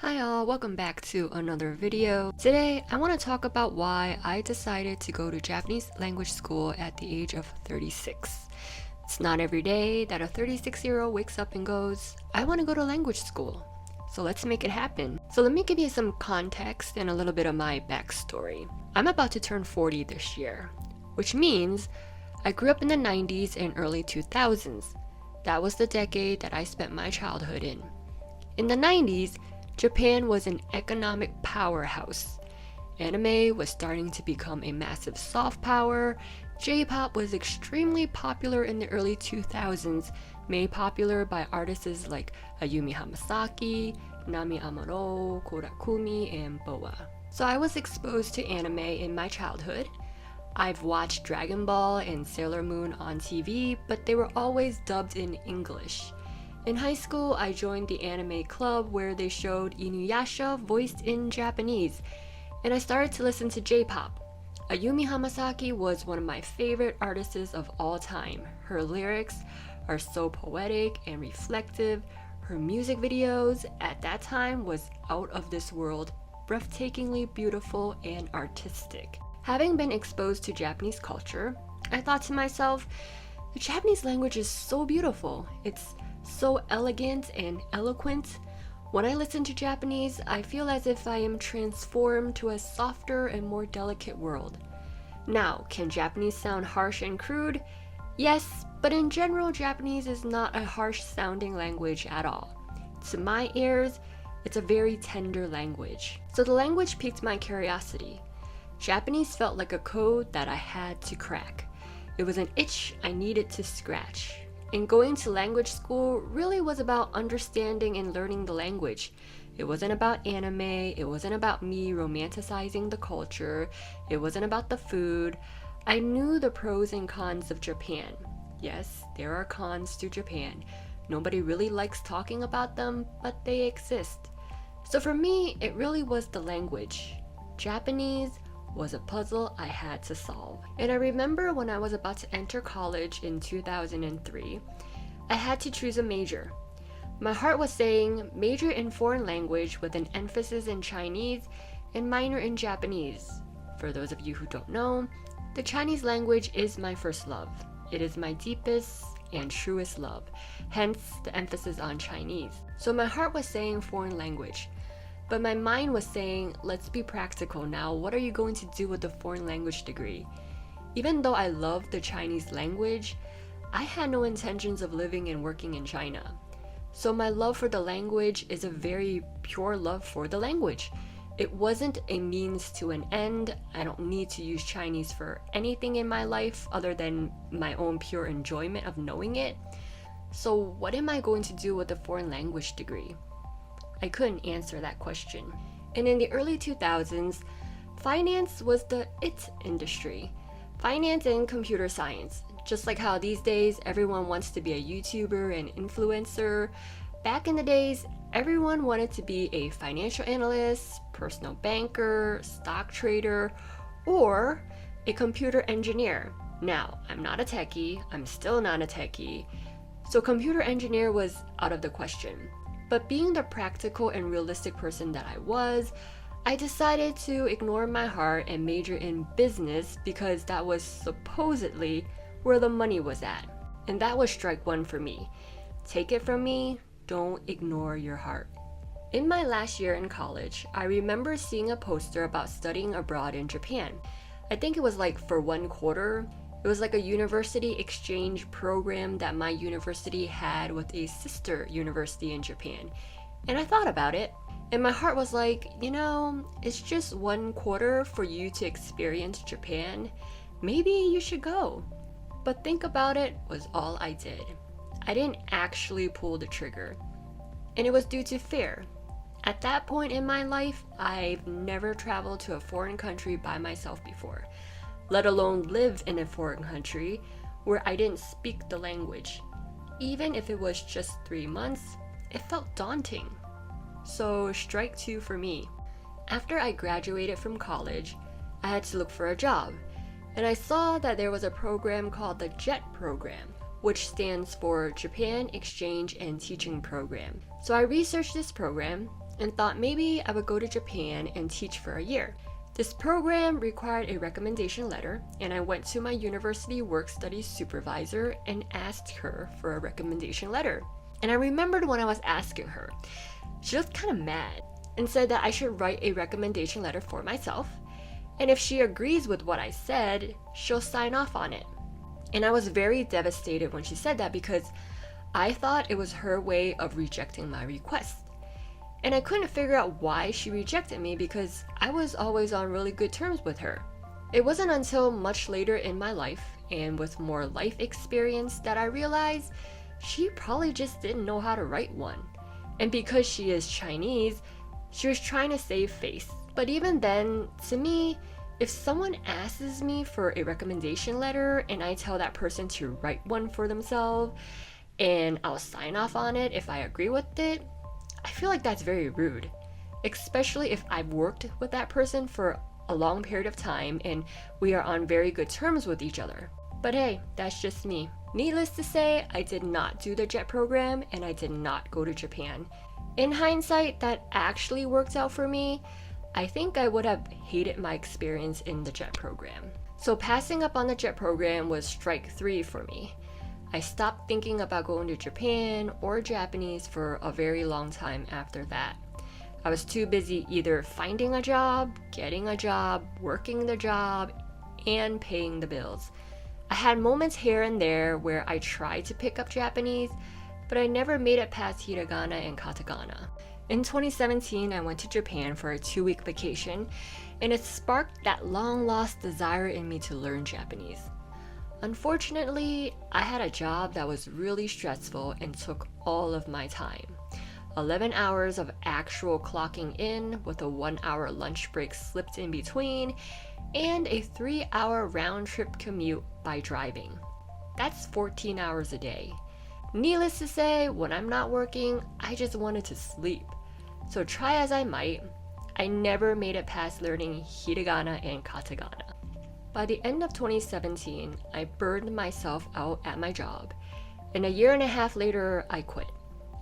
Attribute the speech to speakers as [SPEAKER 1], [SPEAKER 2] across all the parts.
[SPEAKER 1] Hi all, welcome back to another video. Today, I want to talk about why I decided to go to Japanese language school at the age of 36. It's not every day that a 36-year-old wakes up and goes, I want to go to language school. So let's make it happen. So let me give you some context and a little bit of my backstory. I'm about to turn 40 this year, which means I grew up in the 90s and early 2000s. That was the decade that I spent my childhood in. In the 90s, Japan was an economic powerhouse. Anime was starting to become a massive soft power. J-pop was extremely popular in the early 2000s, made popular by artists like Ayumi Hamasaki, Nami Amuro, Korakumi, and Boa. So I was exposed to anime in my childhood. I've watched Dragon Ball and Sailor Moon on TV, but they were always dubbed in English. In high school, I joined the anime club where they showed Inuyasha voiced in Japanese, and I started to listen to J-pop. Ayumi Hamasaki was one of my favorite artists of all time. Her lyrics are so poetic and reflective. Her music videos at that time was out of this world, breathtakingly beautiful and artistic. Having been exposed to Japanese culture, I thought to myself, the Japanese language is so beautiful. It's so elegant and eloquent. When I listen to Japanese, I feel as if I am transformed to a softer and more delicate world. Now, can Japanese sound harsh and crude? Yes, but in general, Japanese is not a harsh sounding language at all. To my ears, it's a very tender language. So the language piqued my curiosity. Japanese felt like a code that I had to crack. It was an itch I needed to scratch. And going to language school really was about understanding and learning the language. It wasn't about anime, it wasn't about me romanticizing the culture, it wasn't about the food. I knew the pros and cons of Japan. Yes, there are cons to Japan. Nobody really likes talking about them, but they exist. So for me, it really was the language. Japanese was a puzzle I had to solve. And I remember when I was about to enter college in 2003, I had to choose a major. My heart was saying major in foreign language with an emphasis in Chinese and minor in Japanese. For those of you who don't know, the Chinese language is my first love. It is my deepest and truest love, hence the emphasis on Chinese. So my heart was saying foreign language. But my mind was saying, let's be practical now. What are you going to do with a foreign language degree? Even though I loved the Chinese language, I had no intentions of living and working in China. So my love for the language is a very pure love for the language. It wasn't a means to an end. I don't need to use Chinese for anything in my life other than my own pure enjoyment of knowing it. So what am I going to do with a foreign language degree? I couldn't answer that question. And in the early 2000s, finance was the it industry. Finance and computer science. Just like how these days everyone wants to be a YouTuber and influencer, back in the days, everyone wanted to be a financial analyst, personal banker, stock trader, or a computer engineer. Now, I'm not a techie, I'm still not a techie, so computer engineer was out of the question. But being the practical and realistic person that I was, I decided to ignore my heart and major in business because that was supposedly where the money was at. And that was strike one for me. Take it from me, don't ignore your heart. In my last year in college, I remember seeing a poster about studying abroad in Japan. I think it was like for 1 quarter. It was like a university exchange program that my university had with a sister university in Japan. And I thought about it, and my heart was like, it's just 1 quarter for you to experience Japan. Maybe you should go. But think about it was all I did. I didn't actually pull the trigger. And it was due to fear. At that point in my life, I've never traveled to a foreign country by myself before, let alone live in a foreign country where I didn't speak the language. Even if it was just 3 months, it felt daunting. So strike two for me. After I graduated from college, I had to look for a job, and I saw that there was a program called the JET program, which stands for Japan Exchange and Teaching Program. So I researched this program, and thought maybe I would go to Japan and teach for a year. This program required a recommendation letter, and I went to my university work study supervisor and asked her for a recommendation letter. And I remembered when I was asking her, she looked kind of mad and said that I should write a recommendation letter for myself, and if she agrees with what I said, she'll sign off on it. And I was very devastated when she said that because I thought it was her way of rejecting my request. And I couldn't figure out why she rejected me because I was always on really good terms with her. It wasn't until much later in my life and with more life experience that I realized she probably just didn't know how to write one. And because she is Chinese, she was trying to save face. But even then, to me, if someone asks me for a recommendation letter and I tell that person to write one for themselves and I'll sign off on it if I agree with it, I feel like that's very rude, especially if I've worked with that person for a long period of time and we are on very good terms with each other. But hey, that's just me. Needless to say, I did not do the JET program and I did not go to Japan. In hindsight, that actually worked out for me. I think I would have hated my experience in the JET program. So passing up on the JET program was strike 3 for me. I stopped thinking about going to Japan or Japanese for a very long time after that. I was too busy either finding a job, getting a job, working the job, and paying the bills. I had moments here and there where I tried to pick up Japanese, but I never made it past hiragana and katakana. In 2017, I went to Japan for a 2-week vacation, and it sparked that long-lost desire in me to learn Japanese. Unfortunately, I had a job that was really stressful and took all of my time. 11 hours of actual clocking in with a 1-hour lunch break slipped in between, and a 3-hour round-trip commute by driving. That's 14 hours a day. Needless to say, when I'm not working, I just wanted to sleep. So try as I might, I never made it past learning hiragana and katakana. By the end of 2017, I burned myself out at my job, and a year and a half later, I quit.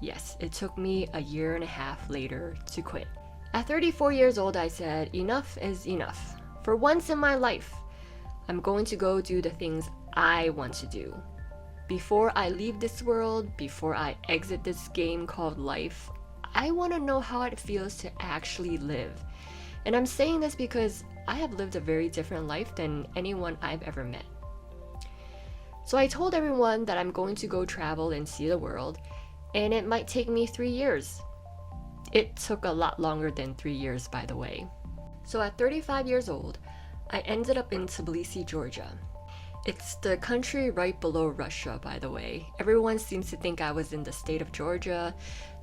[SPEAKER 1] Yes, it took me a year and a half later to quit. At 34 years old, I said, enough is enough. For once in my life, I'm going to go do the things I want to do. Before I leave this world, before I exit this game called life, I want to know how it feels to actually live. And I'm saying this because I have lived a very different life than anyone I've ever met. So I told everyone that I'm going to go travel and see the world, and it might take me 3 years. It took a lot longer than 3 years, by the way. So at 35 years old, I ended up in Tbilisi, Georgia. It's the country right below Russia, by the way. Everyone seems to think I was in the state of Georgia.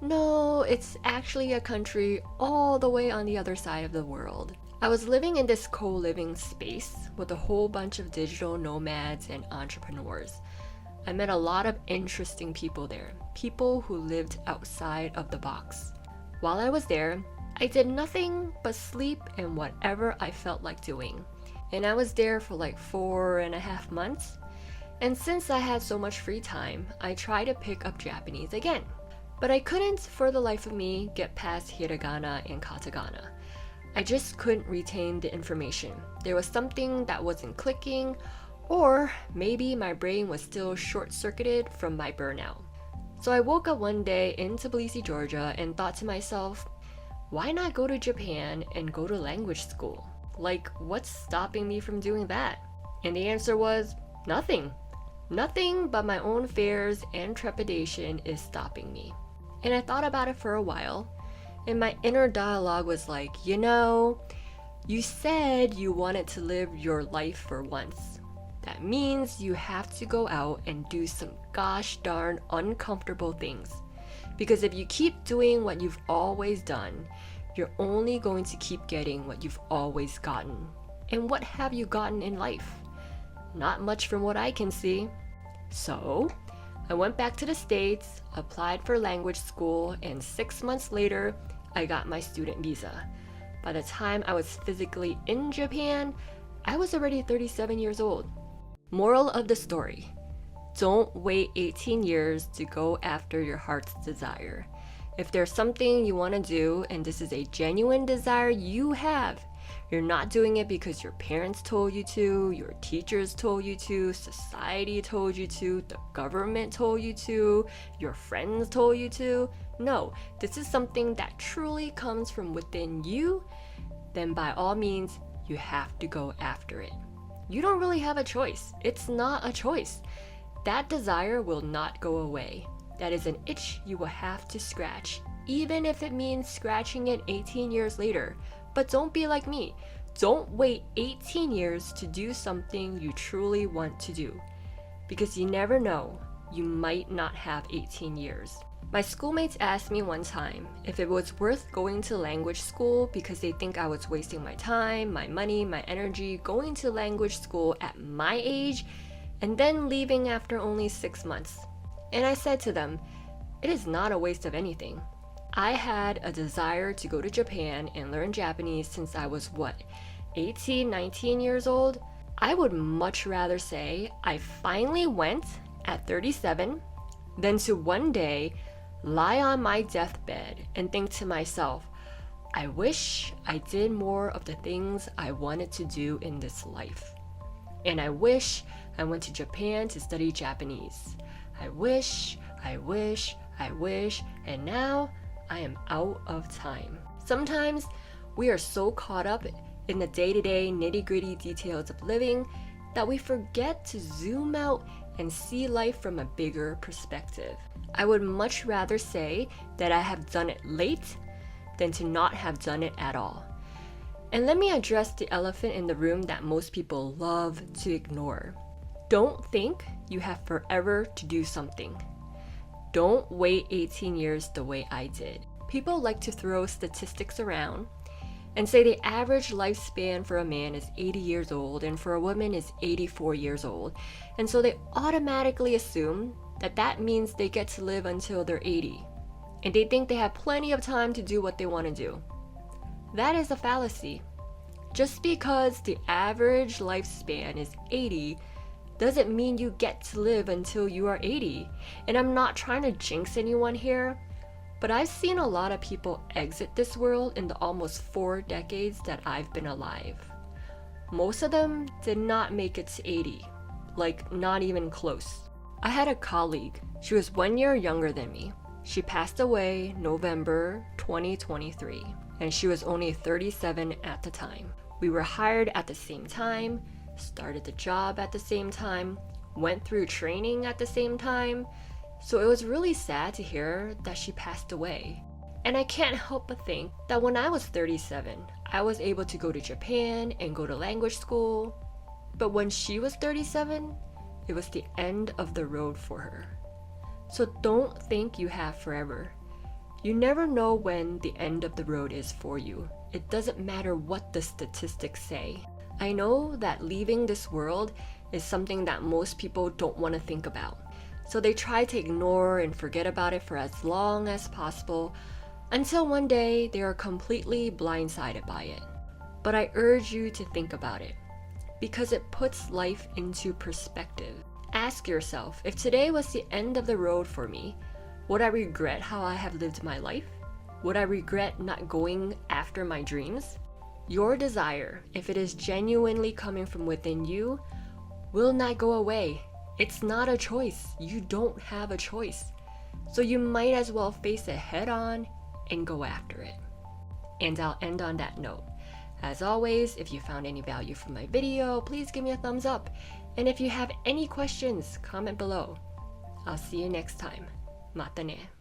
[SPEAKER 1] No, it's actually a country all the way on the other side of the world. I was living in this co-living space with a whole bunch of digital nomads and entrepreneurs. I met a lot of interesting people there, people who lived outside of the box. While I was there, I did nothing but sleep and whatever I felt like doing. And I was there for like 4.5 months. And since I had so much free time, I tried to pick up Japanese again. But I couldn't, for the life of me, get past hiragana and katakana. I just couldn't retain the information. There was something that wasn't clicking, or maybe my brain was still short-circuited from my burnout. So I woke up one day in Tbilisi, Georgia, and thought to myself, why not go to Japan and go to language school? Like, what's stopping me from doing that? And the answer was, nothing. Nothing but my own fears and trepidation is stopping me. And I thought about it for a while, and my inner dialogue was like, you said you wanted to live your life for once. That means you have to go out and do some gosh darn uncomfortable things. Because if you keep doing what you've always done, you're only going to keep getting what you've always gotten. And what have you gotten in life? Not much from what I can see. So, I went back to the States, applied for language school, and 6 months later, I got my student visa. By the time I was physically in Japan, I was already 37 years old. Moral of the story: don't wait 18 years to go after your heart's desire. If there's something you want to do and this is a genuine desire you have, you're not doing it because your parents told you to, your teachers told you to, society told you to, the government told you to, your friends told you to. No, this is something that truly comes from within you, then by all means, you have to go after it. You don't really have a choice. It's not a choice. That desire will not go away. That is an itch you will have to scratch, even if it means scratching it 18 years later. But don't be like me. Don't wait 18 years to do something you truly want to do. Because you never know, you might not have 18 years. My schoolmates asked me one time if it was worth going to language school because they think I was wasting my time, my money, my energy going to language school at my age and then leaving after only 6 months. And I said to them, it is not a waste of anything. I had a desire to go to Japan and learn Japanese since I was 18, 19 years old? I would much rather say I finally went at 37 than to one day lie on my deathbed and think to myself, I wish I did more of the things I wanted to do in this life. And I wish I went to Japan to study Japanese. I wish, and now I am out of time. Sometimes we are so caught up in the day-to-day nitty-gritty details of living that we forget to zoom out and see life from a bigger perspective. I would much rather say that I have done it late than to not have done it at all. And let me address the elephant in the room that most people love to ignore. Don't think you have forever to do something. Don't wait 18 years the way I did. People like to throw statistics around and say the average lifespan for a man is 80 years old and for a woman is 84 years old. And so they automatically assume that that means they get to live until they're 80. And they think they have plenty of time to do what they want to do. That is a fallacy. Just because the average lifespan is 80 doesn't mean you get to live until you are 80. And I'm not trying to jinx anyone here, but I've seen a lot of people exit this world in the almost 4 decades that I've been alive. Most of them did not make it to 80, like not even close. I had a colleague. She was 1 year younger than me. She passed away November 2023, and she was only 37 at the time. We were hired at the same time, started the job at the same time, went through training at the same time. So it was really sad to hear that she passed away. And I can't help but think that when I was 37, I was able to go to Japan and go to language school. But when she was 37, it was the end of the road for her. So don't think you have forever. You never know when the end of the road is for you. It doesn't matter what the statistics say. I know that leaving this world is something that most people don't want to think about. So they try to ignore and forget about it for as long as possible until one day they are completely blindsided by it. But I urge you to think about it because it puts life into perspective. Ask yourself, if today was the end of the road for me, would I regret how I have lived my life? Would I regret not going after my dreams? Your desire, if it is genuinely coming from within you, will not go away. It's not a choice. You don't have a choice. So you might as well face it head on and go after it. And I'll end on that note. As always, if you found any value from my video, please give me a thumbs up. And if you have any questions, comment below. I'll see you next time. Mata ne.